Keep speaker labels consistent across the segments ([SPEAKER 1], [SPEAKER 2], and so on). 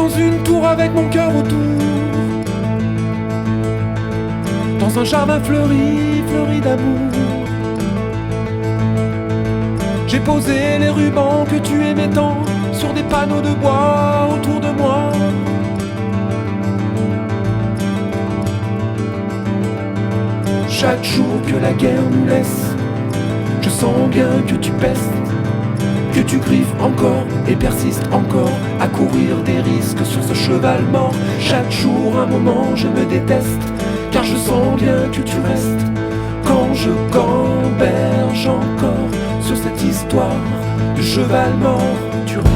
[SPEAKER 1] dans une tour avec mon cœur autour, dans un jardin fleuri, fleuri d'amour. J'ai posé les rubans que tu aimais tant sur des panneaux de bois autour de moi. Chaque jour que la guerre nous laisse, je sens bien que tu pestes, que tu griffes encore et persistes encore à courir des risques sur ce cheval mort. Chaque jour un moment je me déteste, car je sens bien que tu restes. Quand je gamberge encore sur cette histoire de cheval mort, tu restes.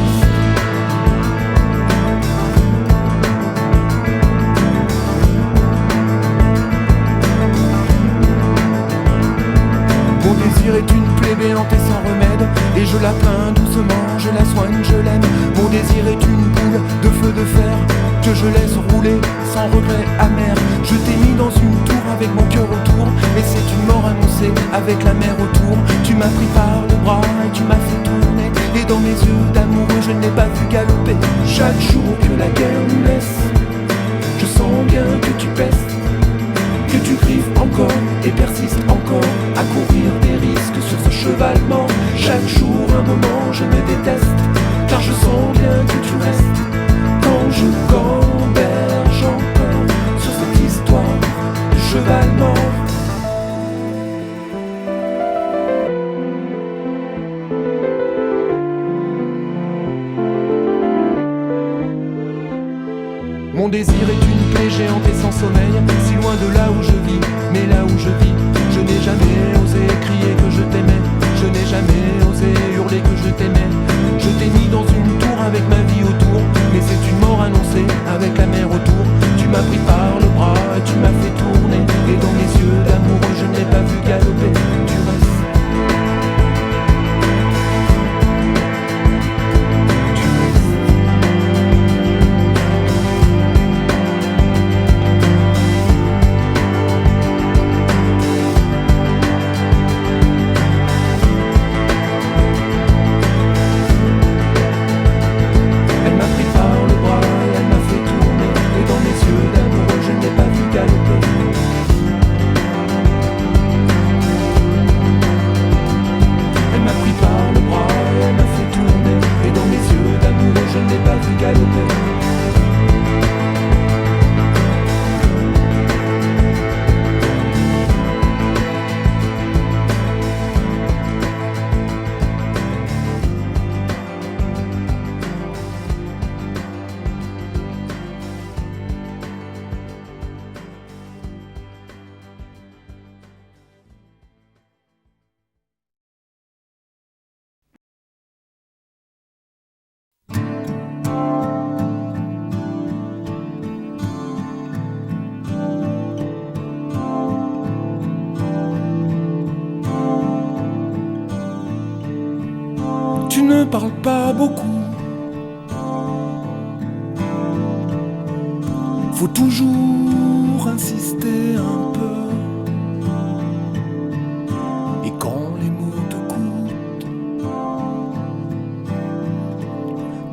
[SPEAKER 1] Mon désir est une plaie béante et sans remède, et je la peins doucement, je la soigne, je l'aime. Mon désir est une boule de feu de fer que je laisse rouler sans regret amer. Je t'ai mis dans une tour avec mon cœur autour, et c'est une mort annoncée avec la mer autour. Tu m'as pris par le bras et tu m'as fait tourner, et dans mes yeux d'amoureux je ne l'ai pas vu galoper. Chaque jour que la guerre nous laisse, je sens bien que tu pestes, que tu griffes encore et persistes encore à courir des risques sur ce cheval mort. Chaque jour un moment je me déteste, car je sens bien que tu restes. Quand je gamberge encore sur cette histoire du cheval mort. Mon désir est une plaie géante et sans sommeil, si loin de là où je vis, mais là où je vis, je n'ai jamais osé crier que je t'aimais, je n'ai jamais osé hurler que je t'aimais. Je t'ai mis dans une tour avec ma vie autour, mais c'est une mort annoncée avec la mer autour. Tu m'as pris par le bras et tu m'as fait tourner, et dans mes yeux d'amoureux je ne l'ai pas vu galoper. Tu restes. Tu ne parles pas beaucoup, faut toujours insister un peu, et quand les mots te coûtent,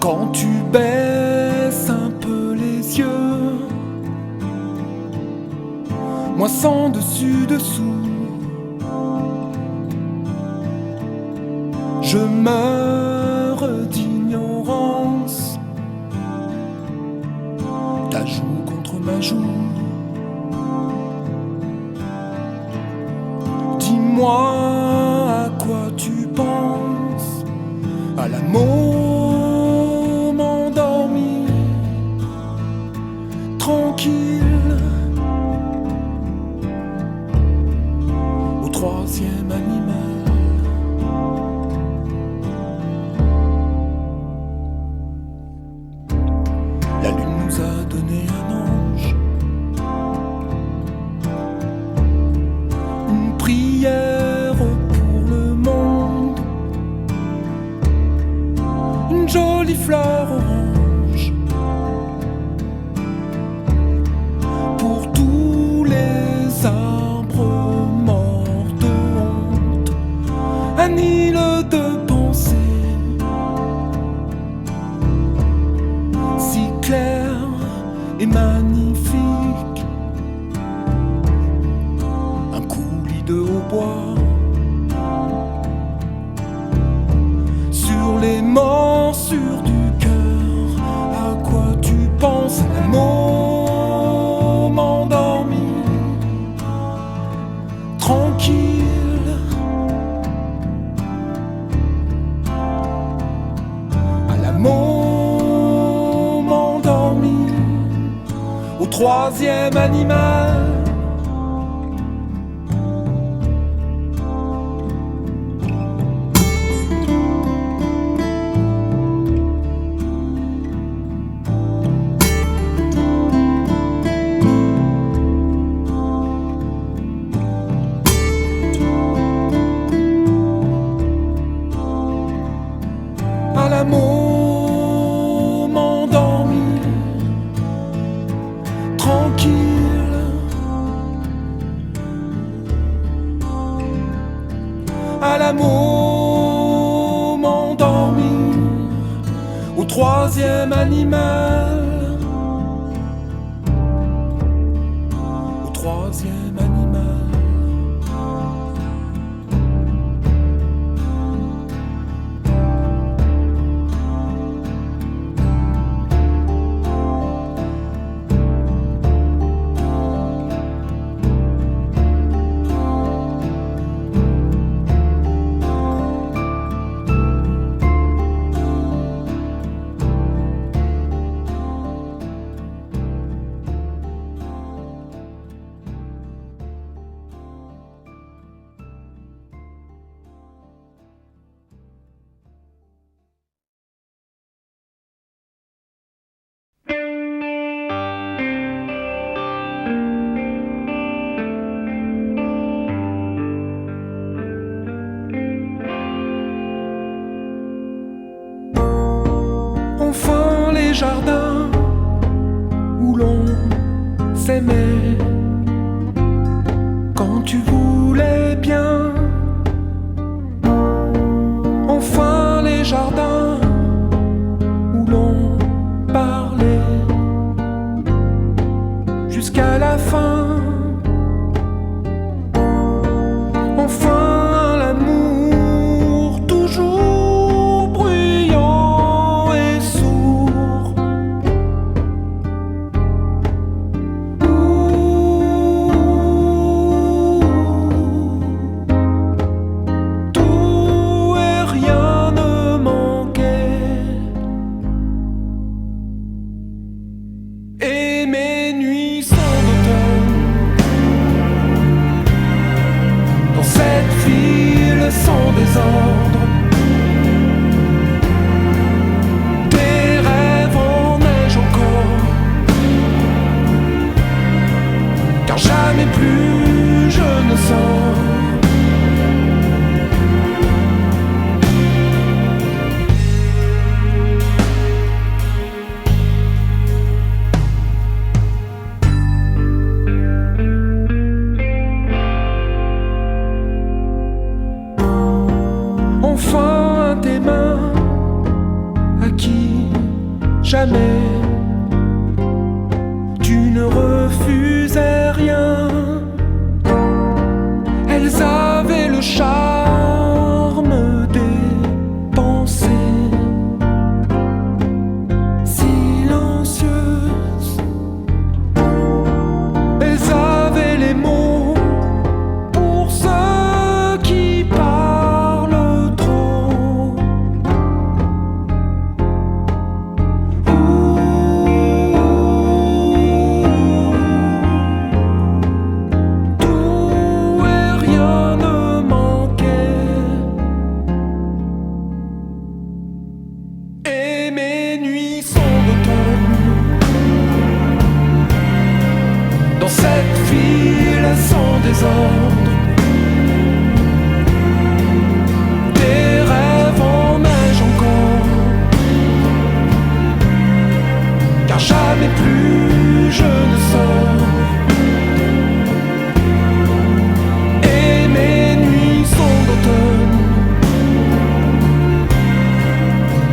[SPEAKER 1] quand tu baisses un peu les yeux, moi sans dessus-dessous, je meurs d'ignorance, ta joue contre ma joue. Dis-moi à quoi tu penses, à la môme endormie, tranquille, au troisième animal. La lune nous a donné un ange, une prière pour le monde, une jolie fleur orange pour tous les arbres morts de honte, un île de pensée si clair. sont les morsures du cœur. À quoi tu penses à la moment endormi, tranquille, à la moment endormi, au troisième animal. À la moment endormi, tranquille, à la moment endormi, au troisième animal, au troisième animal. Enfin les jardins où l'on s'aimait quand tu voulais bien. Enfin les jardins où l'on parlait jusqu'à la fin. Enfin l'amour toujours bruyant et sourd. Tout et rien ne manquait. Et mes nuits sans d'automne, dans cette ville sans désordre, des rêves en neige encore, car jamais plus je ne sors. Enfin tes mains à qui jamais tu ne refusais rien. Elles avaient le charme des pensées silencieuses. Elles avaient les mots pour ceux qui parlent trop. Tout et rien ne manquait. Et mes nuits sont d'automne, dans cette ville sans désordre, des rêves en neige encore, car jamais plus je ne sors. Et mes nuits sont d'automne,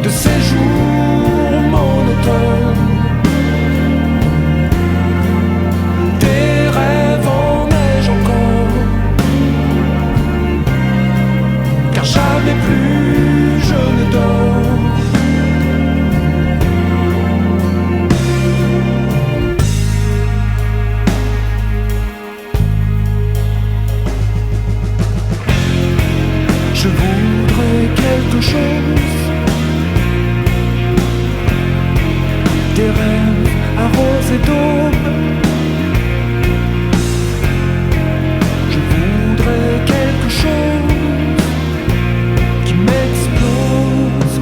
[SPEAKER 1] de ces jours monotones, des rêves en neige encore, quelque chose. Des rêves arrosés d'aube. Je voudrais quelque chose qui m'explose.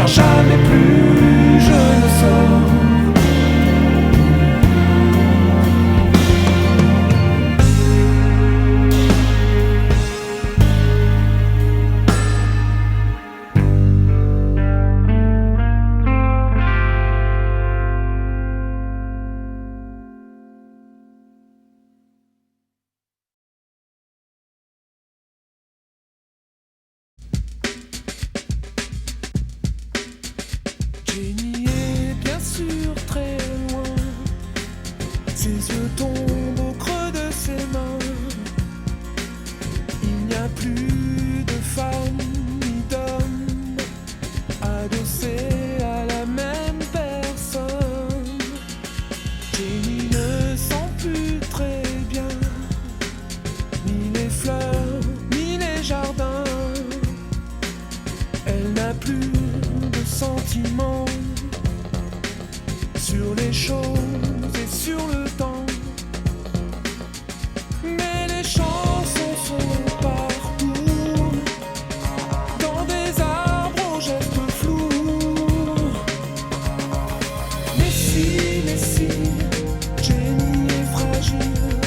[SPEAKER 1] Jamais plus je ne sors. Jenny est bien sûr très loin. Ses yeux tombent au creux de ses mains. Il n'y a plus de femme ni d'homme adossés à la même personne. Jenny ne sent plus très bien ni les fleurs ni les jardins. Elle n'a plus de sentiments sur les choses et sur le temps. Mais les chansons sont partout, dans des arbres aux gestes flous. Mais si, Jenny est fragile,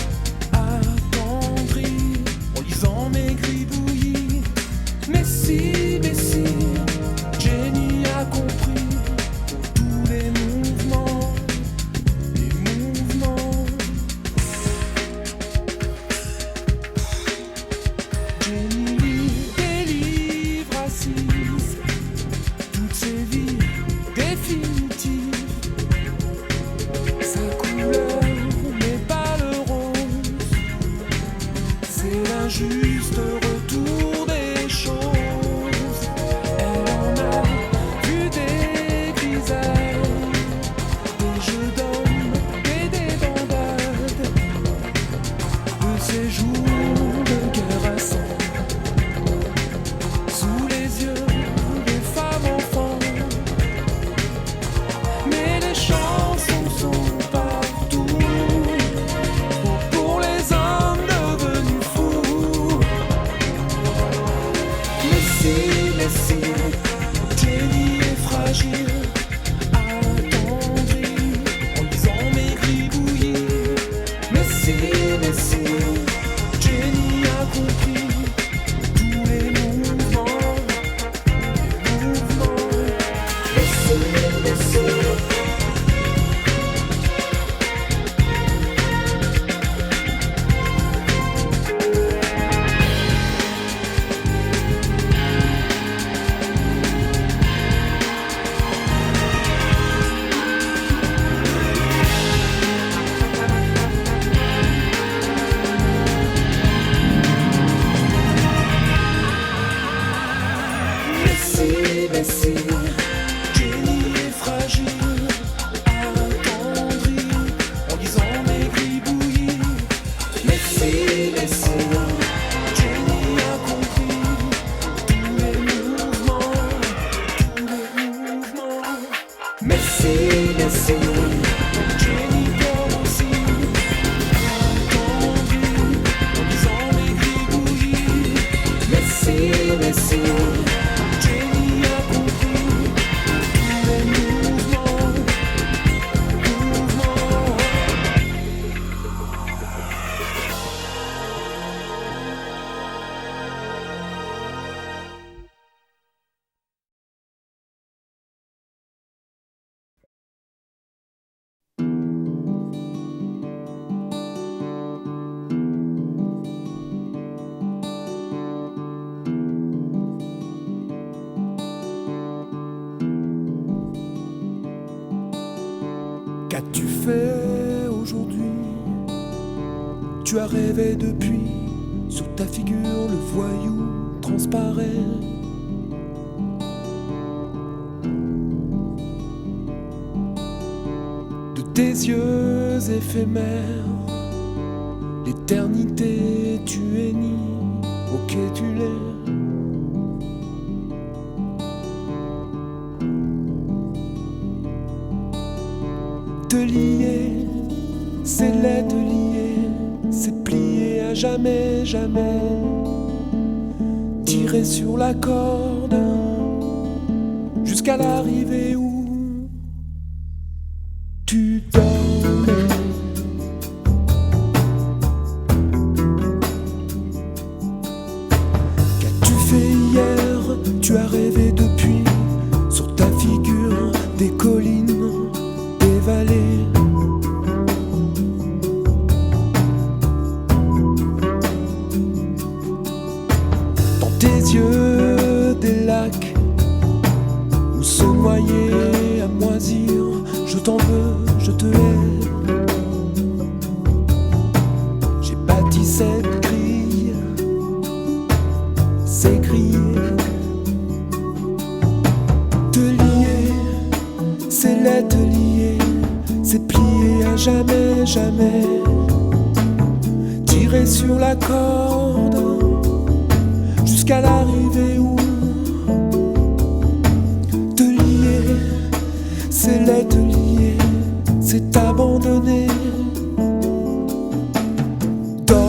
[SPEAKER 1] attendrie, en lisant mes gribouillis. Mais si, Jenny a compris tous les mouvements. Jenny lit des livres assises, toutes ses vies définitives. Sa couleur n'est pas le rose, c'est l'injuste retour des choses. Elle en a vu des grisailles, des jeux d'hommes et des bandades, de ces jours de guerre à sang, sous les yeux des femmes enfants. Mais les chansons sont partout, pour les hommes devenus fous. Mais si, Jenny est fragile, attendrie, en lisant mes gribouillis. Mais si, Jenny a compris tous les mouvements. Mais si. Qu'as-tu fait aujourd'hui? Tu as rêvé depuis, sur ta figure le voyou transparaît. De tes yeux éphémères, l'éternité tu es ni, ok tu l'es. Te lier, c'est les te lier, c'est plier à jamais, jamais. Tirer sur la corde jusqu'à l'arrivée où tu dormais. Qu'as-tu fait hier? Tu as rêvé depuis, sur ta figure des collines, des vallées. Dans tes yeux des lacs où se noyer à moisir. Je t'en veux, je te hais. J'ai bâti cette grille, c'est grillé. Te lier, c'est les te lier, c'est plier à jamais, jamais. Tirer sur la corde jusqu'à l'arrivée où te lier, c'est les te lier, c'est t'abandonner. Dors.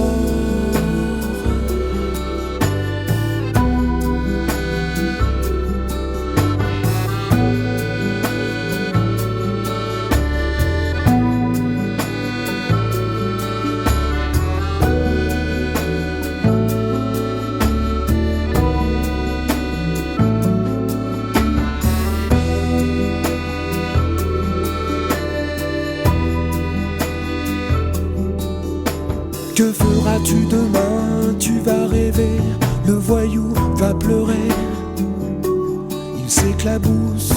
[SPEAKER 1] Que feras-tu demain? Tu vas rêver, le voyou va pleurer, il s'éclabousse.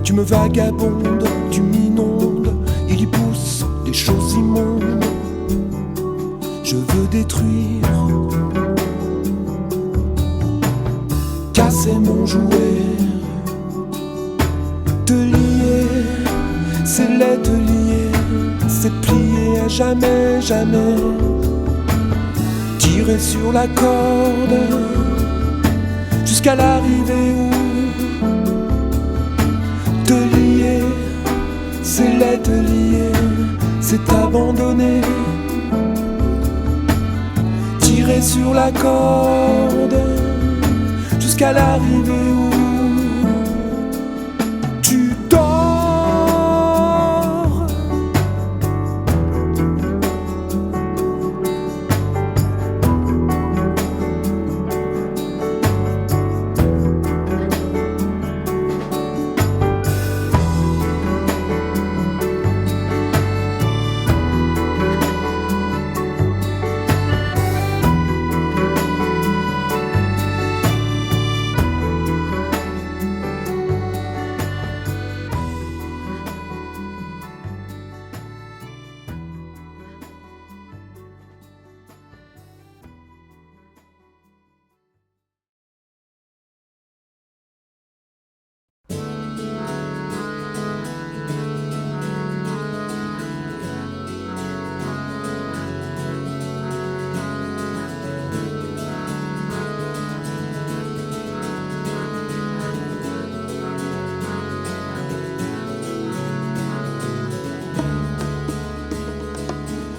[SPEAKER 1] Tu me vagabondes, tu m'inondes, il y pousse des choses immondes. Je veux détruire, casser mon jouet. Te lier, c'est les te lier, c'est plier à jamais, jamais. Tirer sur la corde jusqu'à l'arrivée où te lier, c'est les te lier, c'est t'abandonner. Tirer sur la corde jusqu'à l'arrivée où tu dors.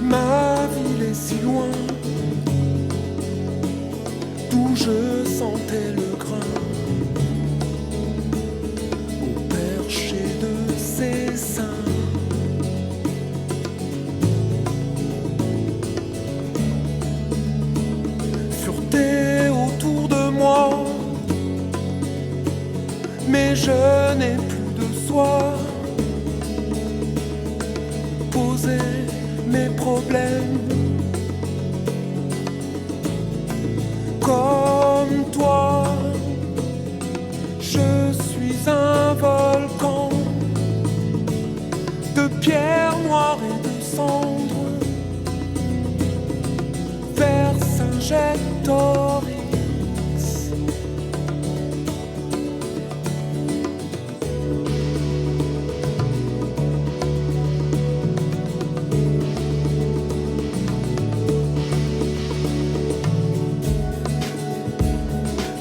[SPEAKER 1] Ma ville est si loin, d'où je sentais le grain au perché de ses seins. Fureté autour de moi, mais je n'ai plus de soi. Poser mes problèmes comme toi. pierre noire et de cendre, Vercingétorix.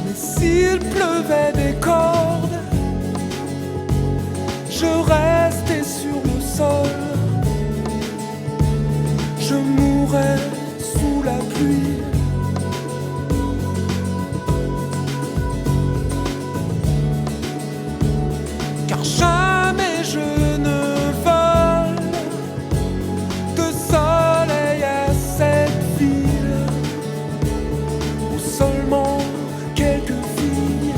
[SPEAKER 1] Mais s'il pleuvait des cordes, je restais sur le sol, je mourrais sous la pluie. Car jamais je ne vole de soleil à cette ville où seulement quelques filles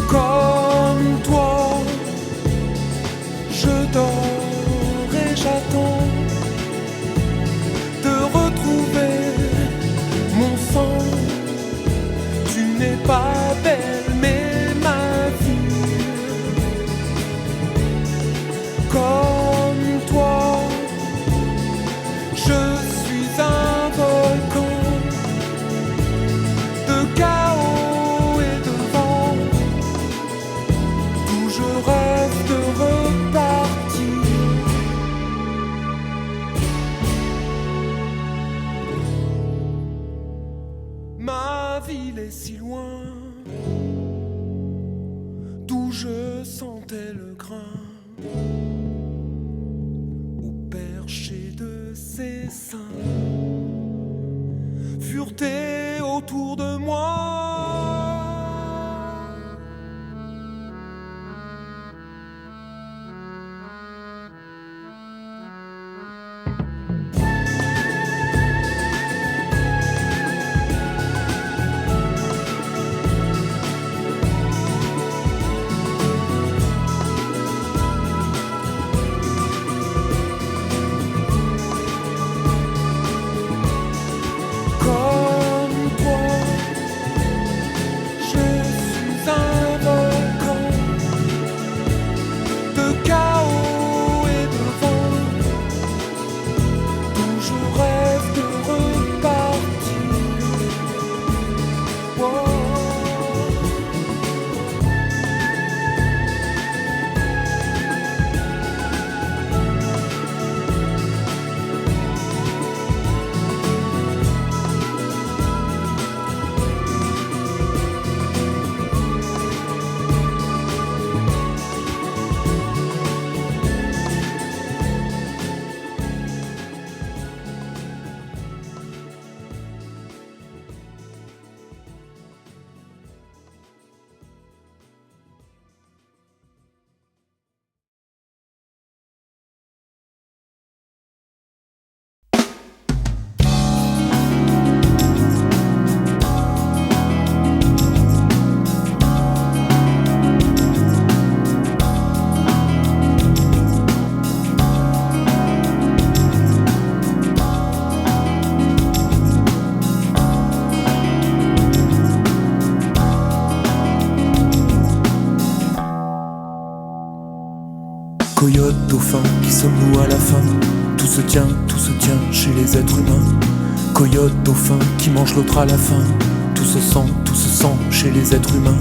[SPEAKER 1] comme toi. Je dors et j'attends de retrouver mon sang. Tu n'es pas belle mais ma vie. Comme toi, je suis un volcan de chaos et de vent, d'où je rêve de repartir. Ma ville est si loin, d'où je sentais le grain au perché de ses seins, fureté autour de moi. Comme toi, je suis un volcan de chaos et de vent, d'où je rêve de repartir. Wow. Coyote, dauphin, qui sommes-nous à la fin? Tout se tient chez les êtres humains. Coyote, dauphin, qui mange l'autre à la fin. Tout se sent chez les êtres humains.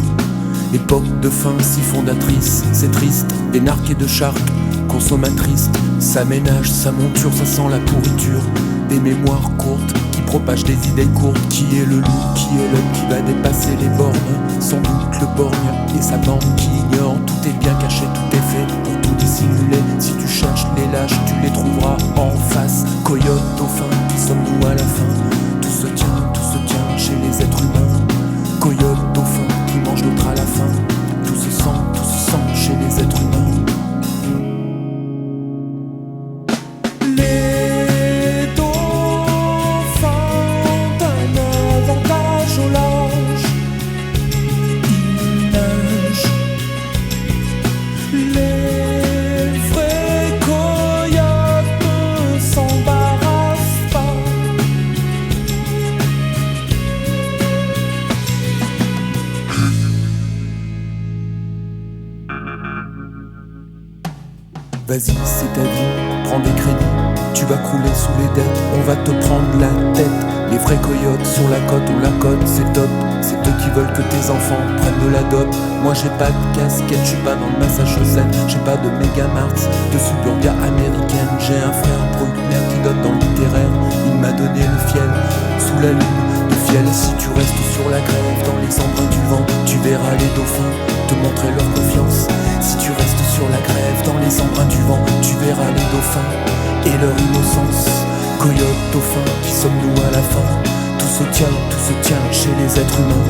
[SPEAKER 1] Époque de faim si fondatrice, c'est triste. D'énarques et de charques, consommatrices. Ça ménage, sa monture, ça sent la pourriture. Des mémoires courtes, qui propagent des idées courtes. Qui est le loup, qui est l'homme qui va dépasser les bornes? Sans doute le borgne et sa bande qui ignore. Tout est bien caché, tout est fait pour tout dissimuler. Si tu cherches les lâches, tu les trouveras en face. Coyote, dauphin, qui sommes-nous à la fin? Tout se tient chez les êtres humains. Coyote, dauphin, qui mange l'autre à la fin. Tout se sent chez les êtres humains. Les dauphins d'un avantage au large Vas-y, c'est ta vie, prends des crédits, tu vas crouler sous les dettes, on va te prendre la tête. Les vrais coyotes sur la côte, on la cote, c'est top. C'est eux qui veulent que tes enfants prennent de la dope. Moi j'ai pas de casquette, je suis pas dans le Massachusetts. J'ai pas de Megamart, de suburbia américaine. J'ai un frère Bruckner qui donne dans le littéraire. Il m'a donné le fiel, sous la lune de fiel. Si tu restes sur la grève, dans les embruns du vent, tu verras les dauphins te montrer leur confiance. Si tu restes sur la grève, dans les embruns du vent, tu verras les dauphins et leur innocence. Coyote, dauphin, qui sommes-nous à la fin? Tout se tient chez les êtres humains.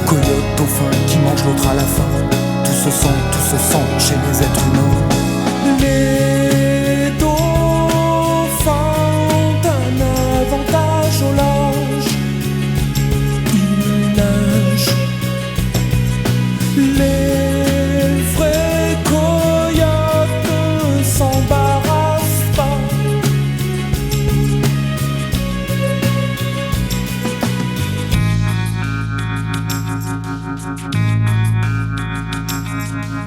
[SPEAKER 1] Coyote, dauphin, qui mange l'autre à la fin. Tout se sent chez les êtres humains. Les dauphins ont un avantage au large. Ils nagent. Les vrais coyotes ne s'embarrassent pas.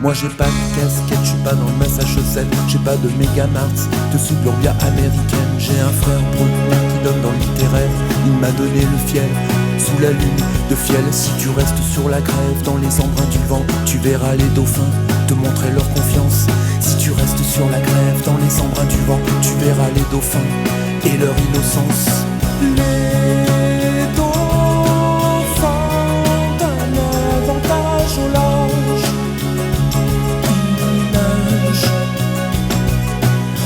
[SPEAKER 1] Moi j'ai pas de casquette, je suis pas dans le Massachusetts. J'ai pas de Megamart, de suburbia américaine. J'ai un frère Bruckner qui donne dans le littéraire. Il m'a donné le fiel, sous la lune de fiel. Si tu restes sur la grève, dans les embruns du vent, tu verras les dauphins te montrer leur confiance. Si tu restes sur la grève, dans les embruns du vent, tu verras les dauphins et leur innocence. Les dauphins ont un avantage au large.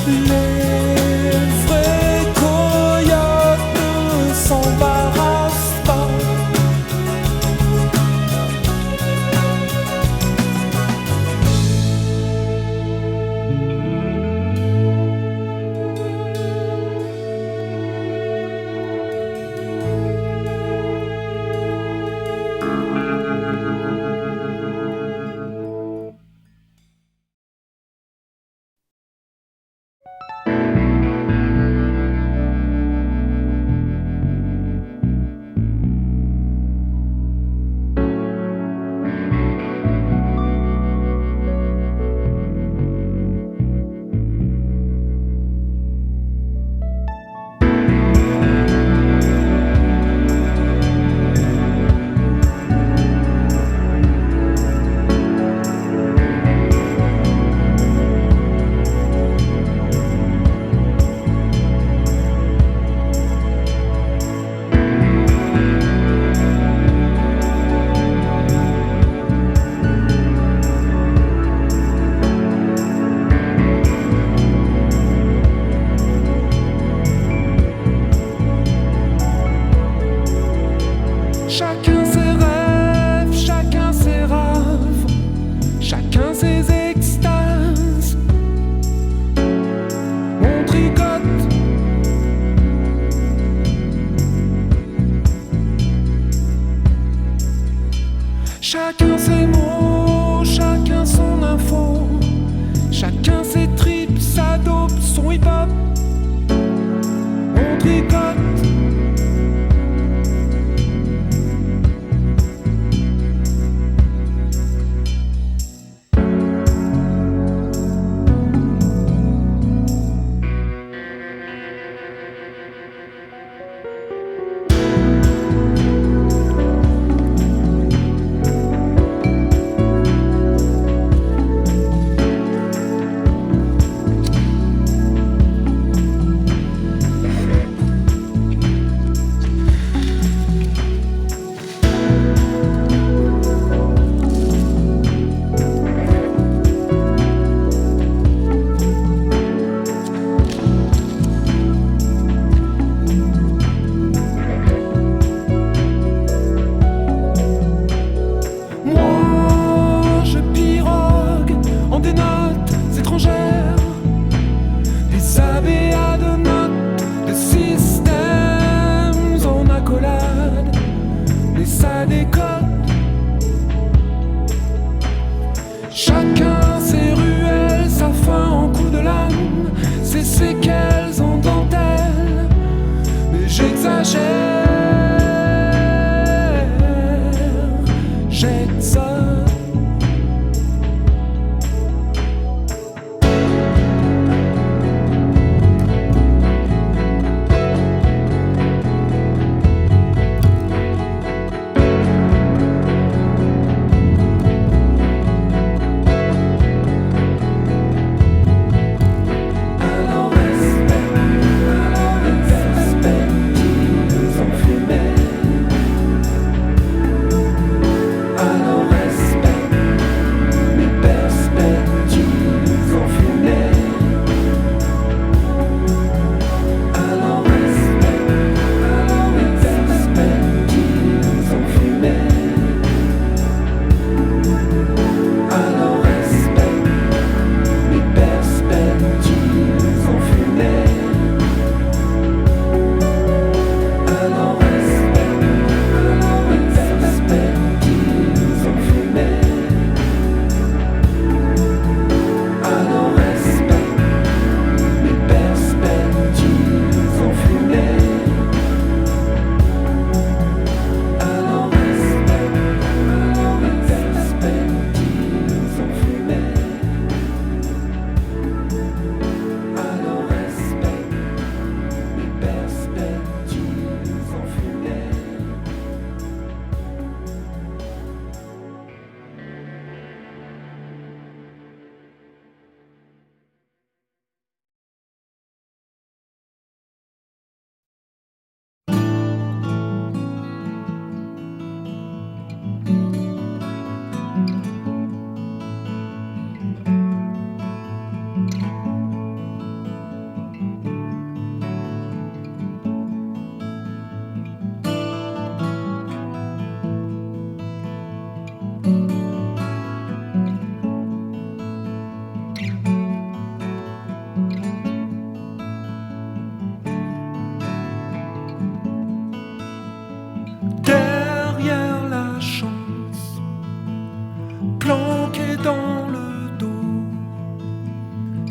[SPEAKER 1] Les vrais coyotes ne s'embarrassent pas.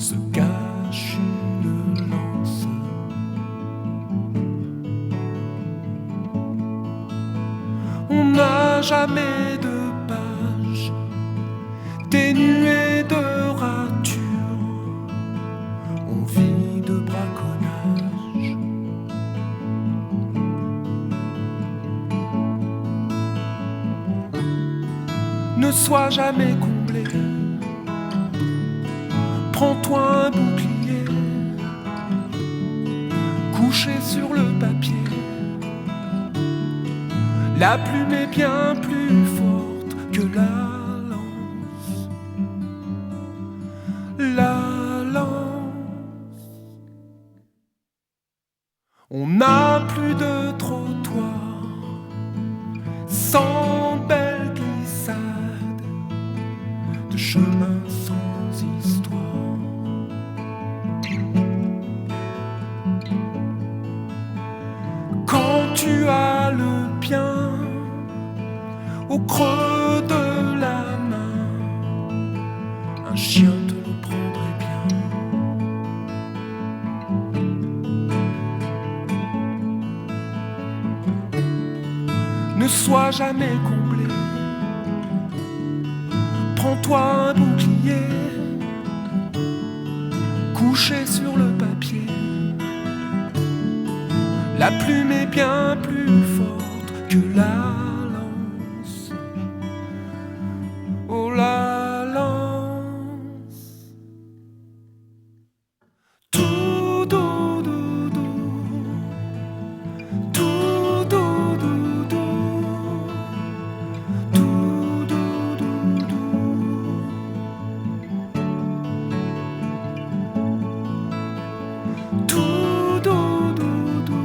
[SPEAKER 1] se cache une lance. On n'a jamais de page dénuée de ratures, on vit de braconnage. Ne sois jamais comblé, prends-toi un bouclier, couché sur le papier. La plume est bien plus forte que la lance. La lance. On n'a plus de trottoir sans belle glissade, de chemin sans histoire. Quand tu as le bien au creux de la main, un chien te le prendrait bien. Ne sois jamais comblé, prends-toi un bouclier, couché sur le papier. La plume est bien plus forte que la lance. Oh, la lance. Tout dou dou dou, tout dou dou dou, tout dou dou dou. Tout dou dou dou.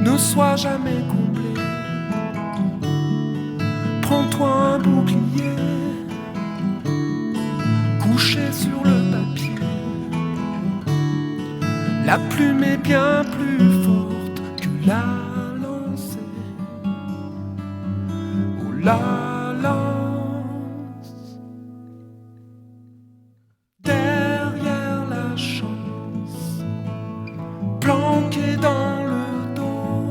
[SPEAKER 1] Ne sois jamais comblé, prends-toi un bouclier, couché sur le papier. La plume est bien plus forte que la lance. Oh, la lance. Derrière la chance, planquée dans le dos,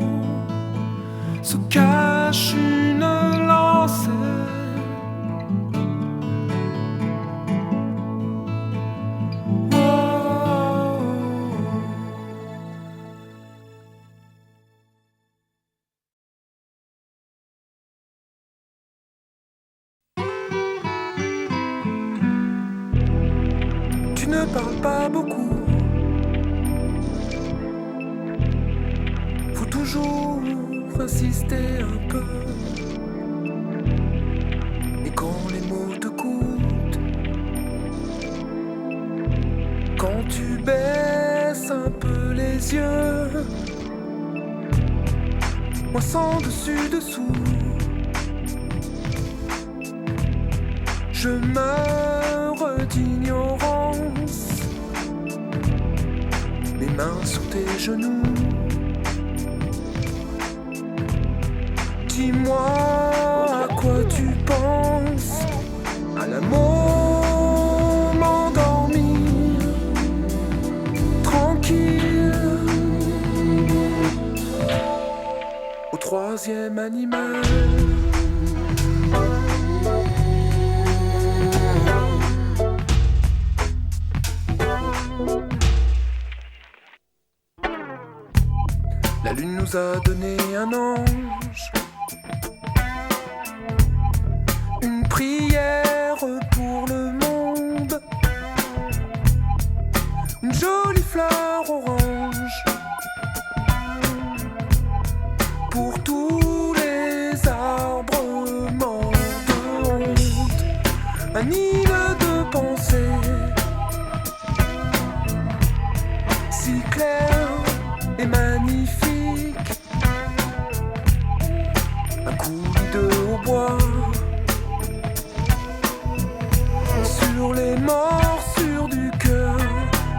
[SPEAKER 1] se cache une lance. Tu ne parles pas beaucoup, faut toujours insister un peu. Et quand les mots te coûtent, quand tu baisses un peu les yeux, moi sans dessus dessous, je meurs d'ignorance, mes mains sous tes genoux. Dis-moi à quoi tu penses, à la mort m'endormir, tranquille, au troisième animal. La lune nous a donné un ange, une prière pour le monde, une jolie fleur orange pour tous les arbres morts de honte, un île de pensée si clair et magnifique. Un coulis de hautbois sur les morsures du cœur,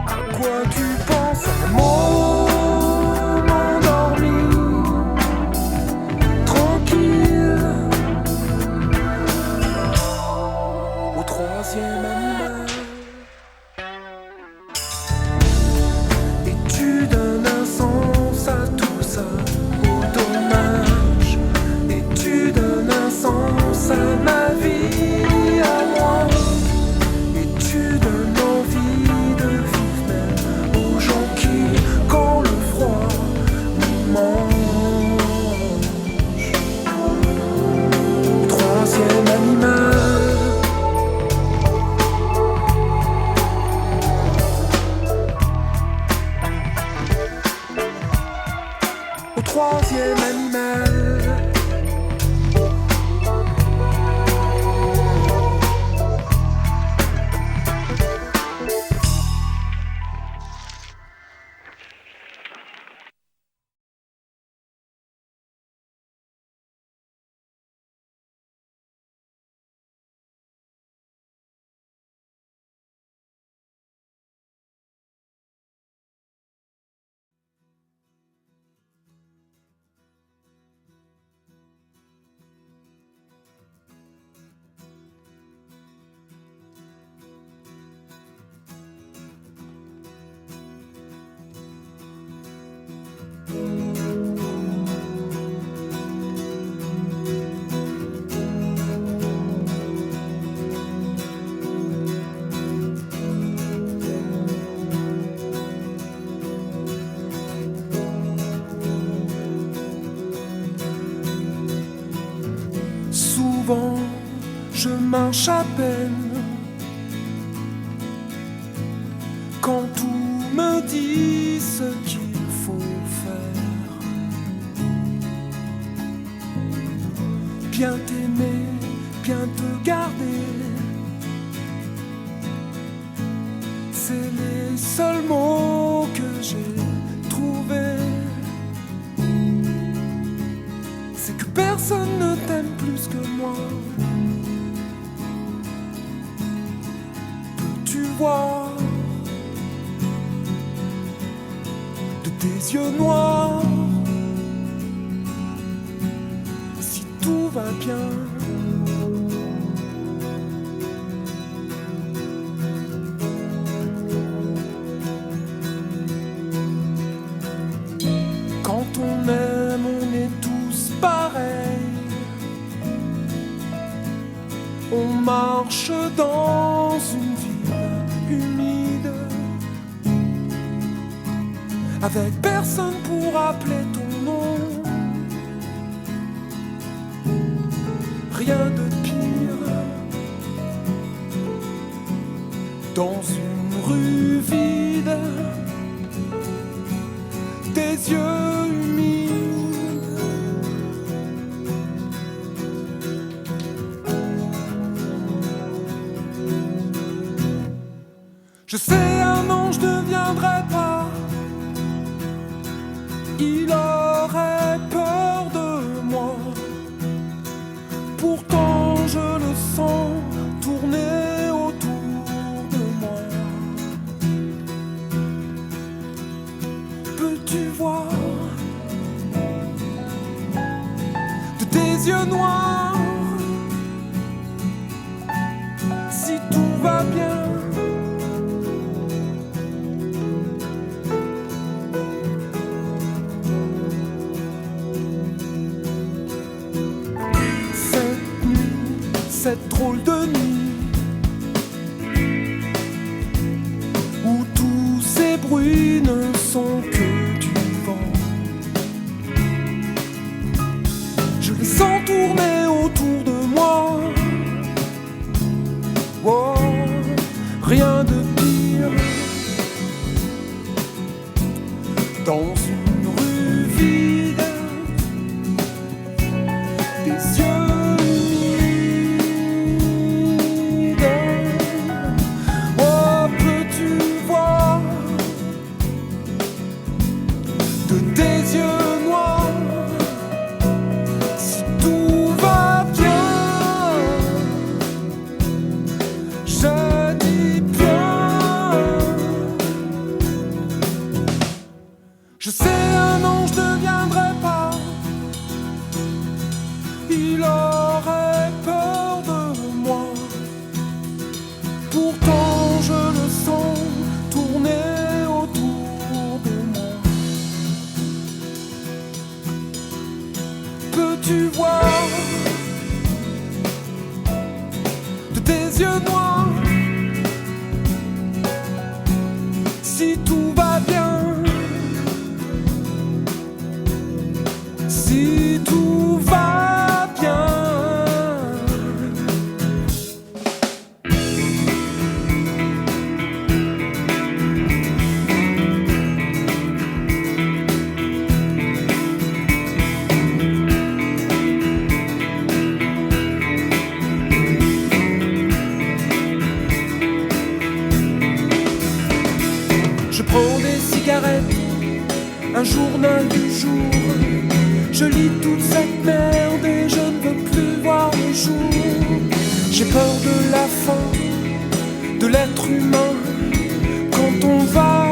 [SPEAKER 1] un marche à peine. Quand tout me dit ce qu'il faut faire, bien t'aimer, bien te garder, c'est les seuls mots que j'ai trouvés. C'est que personne ne t'aime plus que moi. Peux-tu voir de tes yeux noirs si tout va bien? Quand on aime, on est tous pareils. On marche dans une ville humide, avec personne pour appeler ton nom. Rien de pire dans une rue vide, tes yeux humides. Je sais, un ange ne viendrait pas, il aurait peur de moi. Pourtant je le sens tourner autour de moi. Peux-tu voir de tes yeux noirs si tout va bien? Cette drôle de nuit où tous ces bruits ne sont que du vent, je les sens tourner autour de moi. Oh, rien de pire dans une rue vide, des yeux. De tes yeux noirs, si tout va bien, je dis bien. Je sais, un ange ne viendrait pas, il aurait peur de moi. Pourtant je le sens tourner autour de moi. Peux-tu voir de tes yeux noirs si tout va bien, si tout va bien? Je prends des cigarettes, un journal du jour. Je lis toute cette merde et je ne veux plus voir le jour. J'ai peur de la fin, de l'être humain, quand on va